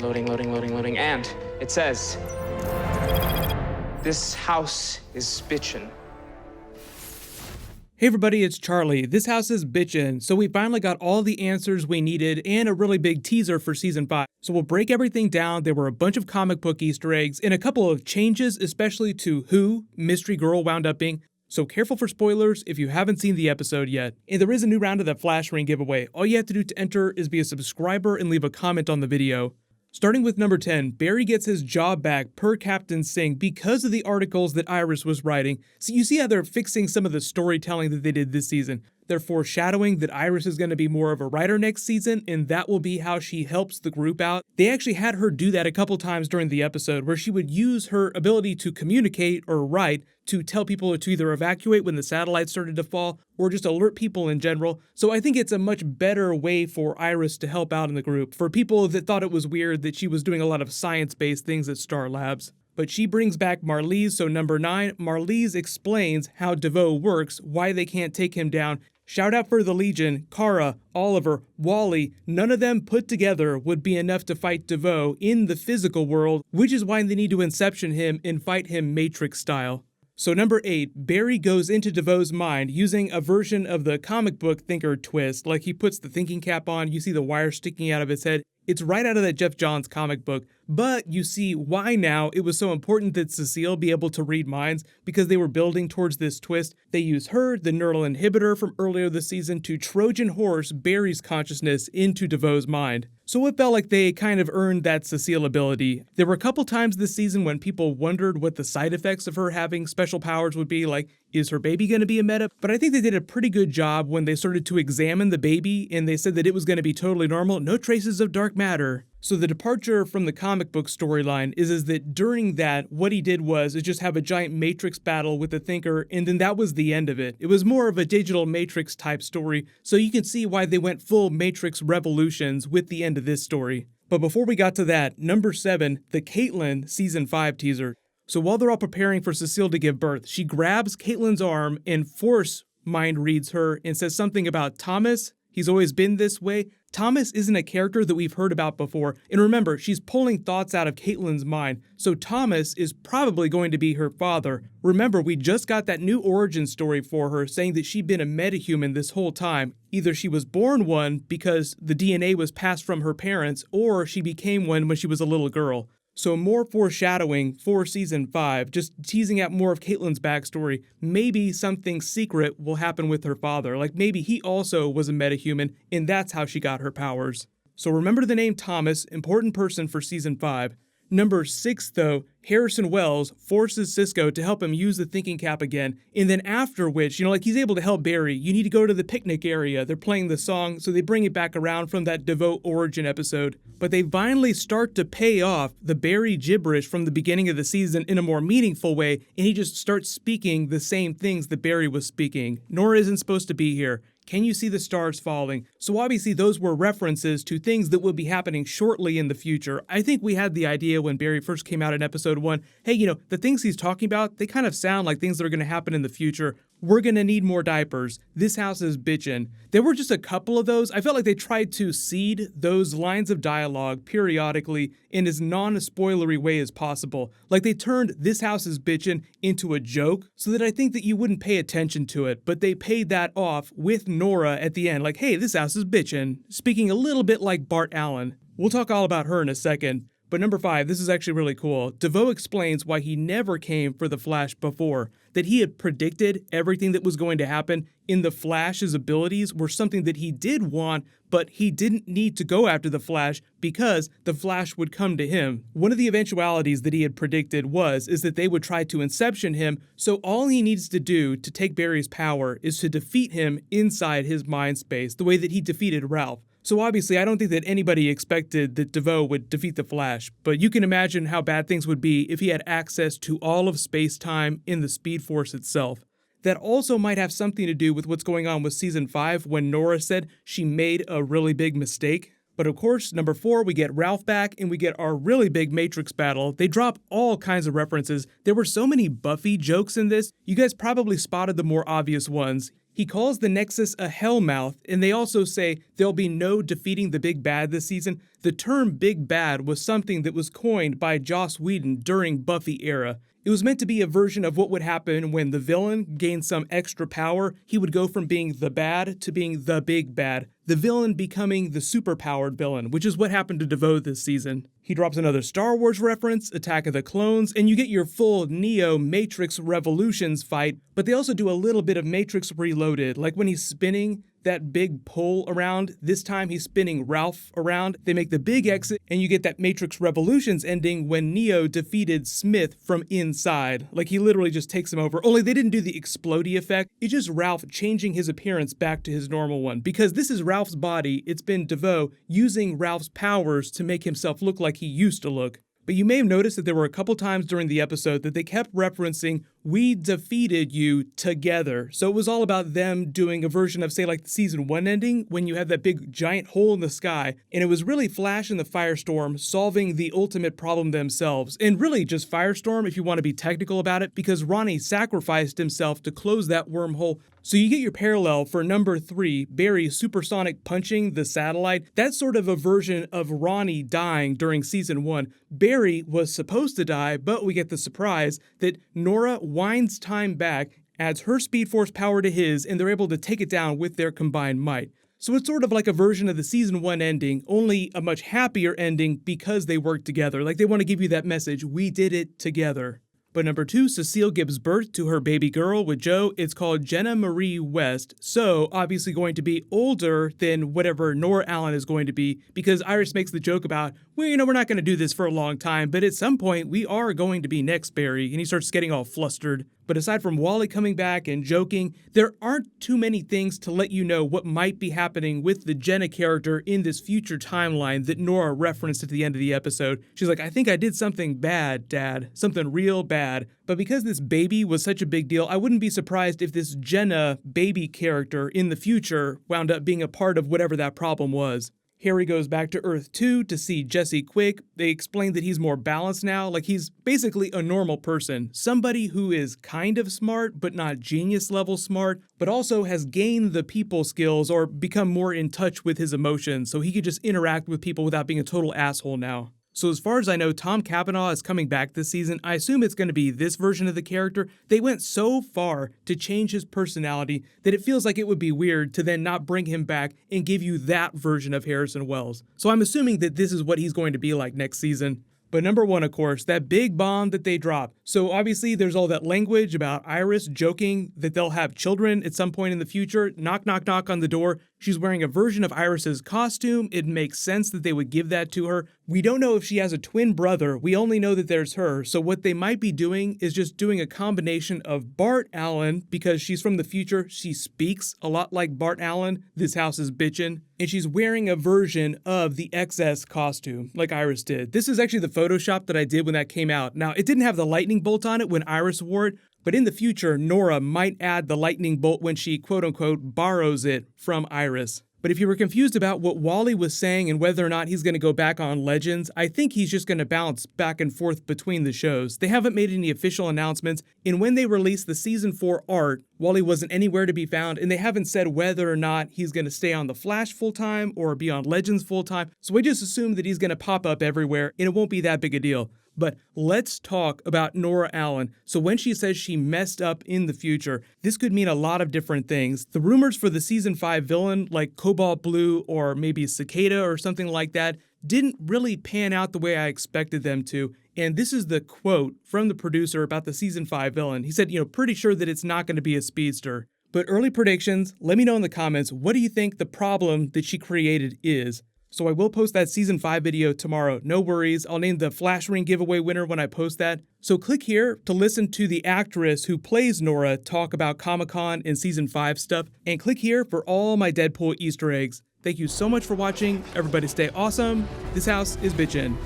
Loading, loading, loading, loading. And it says, this house is bitchin'. Hey everybody, it's Charlie. This house is bitchin', so we finally got all the answers we needed and a really big teaser for Season 5. So we'll break everything down. There were a bunch of comic book Easter eggs and a couple of changes, especially to who Mystery Girl wound up being. So careful for spoilers if you haven't seen the episode yet. And there is a new round of the Flash Ring giveaway. All you have to do to enter is be a subscriber and leave a comment on the video. Starting with number 10, Barry gets his job back per Captain Singh because of the articles that Iris was writing. So you see how they're fixing some of the storytelling that they did this season. They're foreshadowing that Iris is going to be more of a writer next season, and that will be how she helps the group out. They actually had her do that a couple times during the episode, where she would use her ability to communicate or write to tell people to either evacuate when the satellites started to fall, or just alert people in general. So I think it's a much better way for Iris to help out in the group, for people that thought it was weird that she was doing a lot of science-based things at Star Labs. But she brings back Marlize, so number 9, Marlize explains how DeVoe works, why they can't take him down. Shout out for the Legion, Kara, Oliver, Wally, none of them put together would be enough to fight DeVoe in the physical world, which is why they need to inception him and fight him Matrix style. So number 8, Barry goes into DeVoe's mind using a version of the comic book Thinker twist, like he puts the thinking cap on, you see the wire sticking out of his head. It's right out of that Jeff Johns comic book, but you see why now it was so important that Cecile be able to read minds, because they were building towards this twist. They use her, the neural inhibitor from earlier this season, to Trojan horse Barry's consciousness into DeVoe's mind. So it felt like they kind of earned that Cecile ability. There were a couple times this season when people wondered what the side effects of her having special powers would be, like, is her baby going to be a meta? But I think they did a pretty good job when they started to examine the baby and they said that it was going to be totally normal, no traces of dark matter. So the departure from the comic book storyline is that during that, what he did was just have a giant Matrix battle with the Thinker, and then that was the end of it. It was more of a digital Matrix type story, so you can see why they went full Matrix Revolutions with the end of this story. But before we got to that, number 7, the Caitlin Season 5 teaser. So while they're all preparing for Cecile to give birth, she grabs Caitlin's arm and force mind reads her and says something about Thomas. He's always been this way. Thomas isn't a character that we've heard about before. And remember, she's pulling thoughts out of Caitlin's mind. So Thomas is probably going to be her father. Remember, we just got that new origin story for her saying that she'd been a metahuman this whole time. Either she was born one because the DNA was passed from her parents, or she became one when she was a little girl. So more foreshadowing for Season 5, just teasing out more of Caitlin's backstory. Maybe something secret will happen with her father, like maybe he also was a metahuman and that's how she got her powers. So remember the name Thomas, important person for Season 5. Number 6 though, Harrison Wells forces Cisco to help him use the thinking cap again, and then after which, like he's able to help Barry, you need to go to the picnic area, they're playing the song, so they bring it back around from that DeVoe origin episode. But they finally start to pay off the Barry gibberish from the beginning of the season in a more meaningful way, and he just starts speaking the same things that Barry was speaking. Nora isn't supposed to be here. Can you see the stars falling? So obviously those were references to things that would be happening shortly in the future. I think we had the idea when Barry first came out in episode 1, hey, the things he's talking about, they kind of sound like things that are going to happen in the future. We're going to need more diapers. This house is bitchin'. There were just a couple of those. I felt like they tried to seed those lines of dialogue periodically in as non-spoilery way as possible. Like they turned this house is bitchin' into a joke so that I think that you wouldn't pay attention to it, but they paid that off with Nora at the end. Like, hey, this house is bitchin'. Speaking a little bit like Bart Allen. We'll talk all about her in a second. But number 5, this is actually really cool. DeVoe explains why he never came for the Flash before, that he had predicted everything that was going to happen in the Flash's abilities were something that he did want, but he didn't need to go after the Flash because the Flash would come to him. One of the eventualities that he had predicted is that they would try to inception him, so all he needs to do to take Barry's power is to defeat him inside his mind space, the way that he defeated Ralph. So obviously, I don't think that anybody expected that DeVoe would defeat the Flash, but you can imagine how bad things would be if he had access to all of space-time in the Speed Force itself. That also might have something to do with what's going on with Season 5 when Nora said she made a really big mistake. But of course, number 4, we get Ralph back and we get our really big Matrix battle. They drop all kinds of references. There were so many Buffy jokes in this. You guys probably spotted the more obvious ones. He calls the Nexus a hellmouth, and they also say there'll be no defeating the big bad this season. the term Big Bad was something that was coined by Joss Whedon during Buffy era. It was meant to be a version of what would happen when the villain gained some extra power. He would go from being the bad to being the big bad, the villain becoming the superpowered villain, which is what happened to DeVoe this season. He drops another Star Wars reference, Attack of the Clones, and you get your full Neo Matrix Revolutions fight, but they also do a little bit of Matrix Reloaded, like when he's spinning that big pull around. This time he's spinning Ralph around. They make the big exit, and you get that Matrix Revolutions ending when Neo defeated Smith from inside. Like, he literally just takes him over. Only they didn't do the explodey effect. It's just Ralph changing his appearance back to his normal one. Because this is Ralph's body, it's been DeVoe using Ralph's powers to make himself look like he used to look. But you may have noticed that there were a couple times during the episode that they kept referencing, "We defeated you together." So it was all about them doing a version of, say, like the season 1 ending, when you have that big giant hole in the sky. And it was really Flash and the Firestorm solving the ultimate problem themselves. And really just Firestorm, if you want to be technical about it, because Ronnie sacrificed himself to close that wormhole. So you get your parallel for number 3, Barry supersonic punching the satellite. That's sort of a version of Ronnie dying during season 1. Barry was supposed to die, but we get the surprise that Nora winds time back, adds her Speed Force power to his, and they're able to take it down with their combined might. So it's sort of like a version of the season 1 ending, only a much happier ending because they worked together. Like, they want to give you that message, we did it together. But number 2, Cecile gives birth to her baby girl with Joe. It's called Jenna Marie West, so obviously going to be older than whatever Nora Allen is going to be, because Iris makes the joke about, well, we're not going to do this for a long time, but at some point we are going to be next, Barry, and he starts getting all flustered. But aside from Wally coming back and joking, there aren't too many things to let you know what might be happening with the Jenna character in this future timeline that Nora referenced at the end of the episode. She's like, I think I did something bad, Dad. Something real bad. But because this baby was such a big deal, I wouldn't be surprised if this Jenna baby character in the future wound up being a part of whatever that problem was. Harry goes back to Earth 2 to see Jesse Quick. They explain that he's more balanced now, like he's basically a normal person. Somebody who is kind of smart, but not genius level smart, but also has gained the people skills or become more in touch with his emotions, so he could just interact with people without being a total asshole now. So as far as I know, Tom Cavanaugh is coming back this season. I assume it's going to be this version of the character. They went so far to change his personality that it feels like it would be weird to then not bring him back and give you that version of Harrison Wells. So I'm assuming that this is what he's going to be like next season. But number 1, of course, that big bomb that they drop. So obviously there's all that language about Iris joking that they'll have children at some point in the future. Knock, knock, knock on the door. She's wearing a version of Iris's costume. It makes sense that they would give that to her. We don't know if she has a twin brother. We only know that there's her. So what they might be doing is just doing a combination of Bart Allen, because she's from the future. She speaks a lot like Bart Allen. This house is bitchin'. And she's wearing a version of the XS costume, like Iris did. This is actually the Photoshop that I did when that came out. Now, it didn't have the lightning bolt on it when Iris wore it, but in the future, Nora might add the lightning bolt when she quote-unquote borrows it from Iris. But if you were confused about what Wally was saying and whether or not he's going to go back on Legends, I think he's just going to bounce back and forth between the shows. They haven't made any official announcements, and when they released the Season 4 art, Wally wasn't anywhere to be found, and they haven't said whether or not he's going to stay on The Flash full-time or be on Legends full-time, so I just assume that he's going to pop up everywhere, and it won't be that big a deal. But let's talk about Nora Allen. So when she says she messed up in the future, this could mean a lot of different things. The rumors for the Season 5 villain, like Cobalt Blue or maybe Cicada or something like that, didn't really pan out the way I expected them to. And this is the quote from the producer about the Season 5 villain. He said, pretty sure that it's not going to be a speedster. But early predictions, let me know in the comments, what do you think the problem that she created is? So I will post that Season 5 video tomorrow, no worries. I'll name the Flash Ring giveaway winner when I post that. So click here to listen to the actress who plays Nora talk about Comic-Con and Season 5 stuff, and click here for all my Deadpool Easter eggs. Thank you so much for watching. Everybody stay awesome. This house is bitchin'.